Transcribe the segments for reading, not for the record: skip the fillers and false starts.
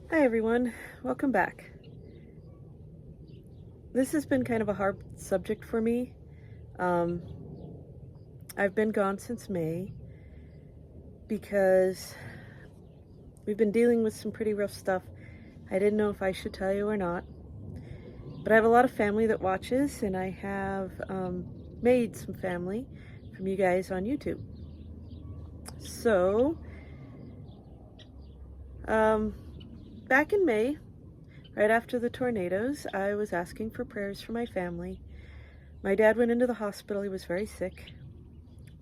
Hi everyone, welcome back. This has been kind of a hard subject for me. Um, I've been gone since May because we've been dealing with some pretty rough stuff. I didn't know if I should tell you or not, but I have a lot of family that watches, and I have made some family from you guys on YouTube. So, back in May, right after the tornadoes, I was asking for prayers for my family. My dad went into the hospital. He was very sick,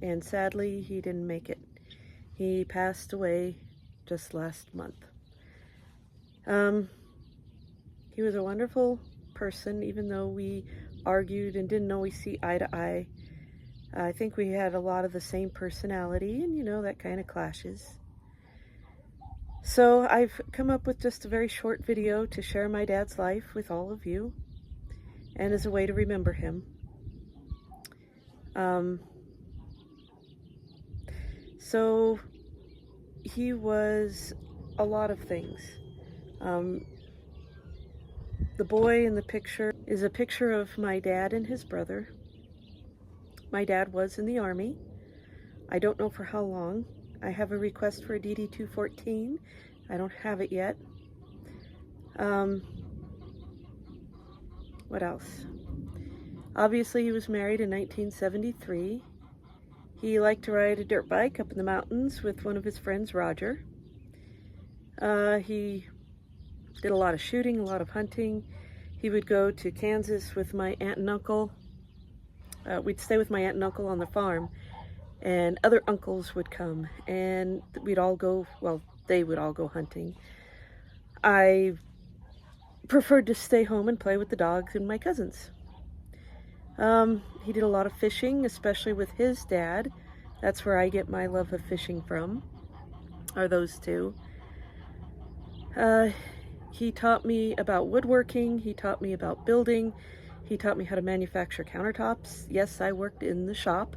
and sadly, he didn't make it. He passed away just last month. He was a wonderful person, even though we argued and didn't always see eye to eye. I think we had a lot of the same personality, and that kind of clashes. So I've come up with just a very short video to share my dad's life with all of you, and as a way to remember him. So he was a lot of things. The boy in the picture is a picture of my dad and his brother. My dad was in the Army. I don't know for how long. I have a request for a DD-214. I don't have it yet. What else? Obviously, he was married in 1973. He liked to ride a dirt bike up in the mountains with one of his friends, Roger. He did a lot of shooting, a lot of hunting. He would go to Kansas with my aunt and uncle. We'd stay with my aunt and uncle on the farm, and other uncles would come, and we'd all go, well, they would all go hunting. I preferred to stay home and play with the dogs and my cousins. He did a lot of fishing, especially with his dad. That's where I get my love of fishing from, are those two. He taught me about woodworking. He taught me about building. He taught me how to manufacture countertops. Yes, I worked in the shop.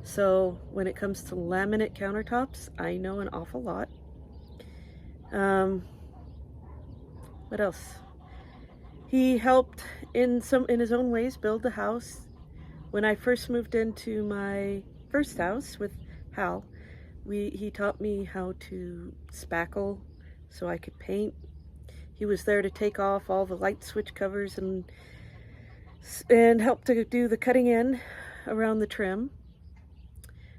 So when it comes to laminate countertops, I know an awful lot. What else? He helped in his own ways build the house. When I first moved into my first house with Hal, he taught me how to spackle so I could paint. He was there to take off all the light switch covers and help to do the cutting in around the trim.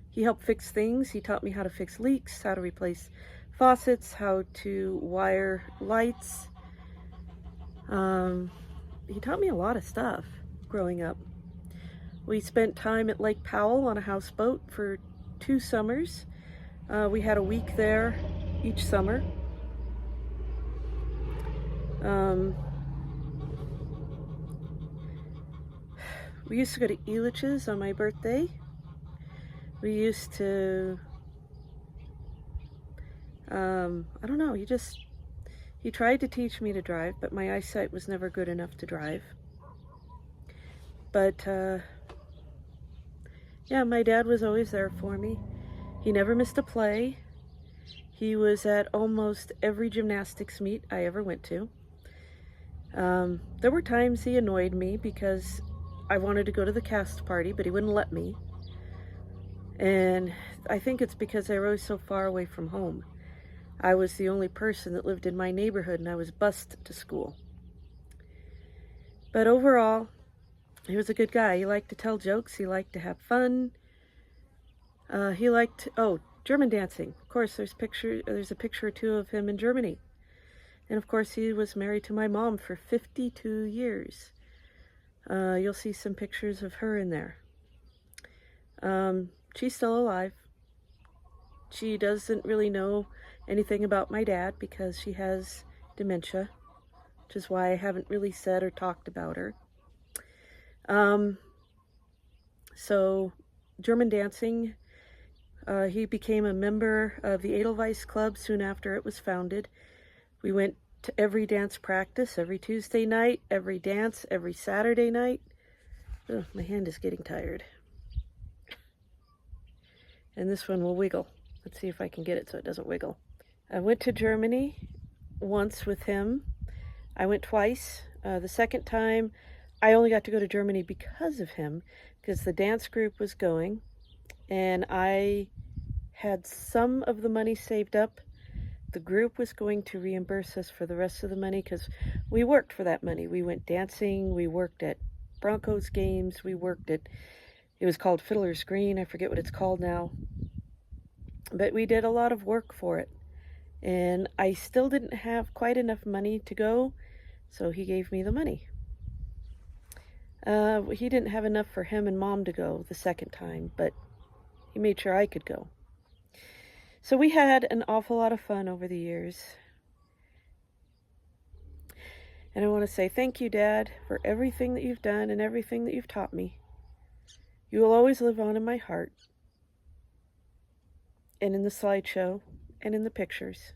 He helped fix things. He taught me how to fix leaks, how to replace faucets, how to wire lights. He taught me a lot of stuff growing up. We spent time at Lake Powell on a houseboat for 2 summers. We had a week there each summer. We used to go to Elitch's on my birthday. We used to, I don't know, he tried to teach me to drive, but my eyesight was never good enough to drive. But, yeah, my dad was always there for me. He never missed a play. He was at almost every gymnastics meet I ever went to. There were times he annoyed me because I wanted to go to the cast party, but he wouldn't let me. And I think it's because I was so far away from home. I was the only person that lived in my neighborhood, and I was bused to school. But overall, he was a good guy. He liked to tell jokes. He liked to have fun. He liked, German dancing. Of course, there's a picture or two of him in Germany. And of course, he was married to my mom for 52 years. You'll see some pictures of her in there. She's still alive. She doesn't really know anything about my dad because she has dementia, which is why I haven't really said or talked about her. So, German dancing, he became a member of the Edelweiss Club soon after it was founded. We went to every dance practice, every Tuesday night, every dance, every Saturday night. Ugh, my hand is getting tired. And this one will wiggle. Let's see if I can get it so it doesn't wiggle. I went to Germany once with him. I went twice. The second time, I only got to go to Germany because of him, because the dance group was going, and I had some of the money saved up. The group was going to reimburse us for the rest of the money because we worked for that money. We went dancing, we worked at Broncos games, we worked at, it was called Fiddler's Green, I forget what it's called now. But we did a lot of work for it. And I still didn't have quite enough money to go, so he gave me the money. He didn't have enough for him and Mom to go the second time, but he made sure I could go. So we had an awful lot of fun over the years. And I want to say thank you, Dad, for everything that you've done and everything that you've taught me. You will always live on in my heart, and in the slideshow, and in the pictures.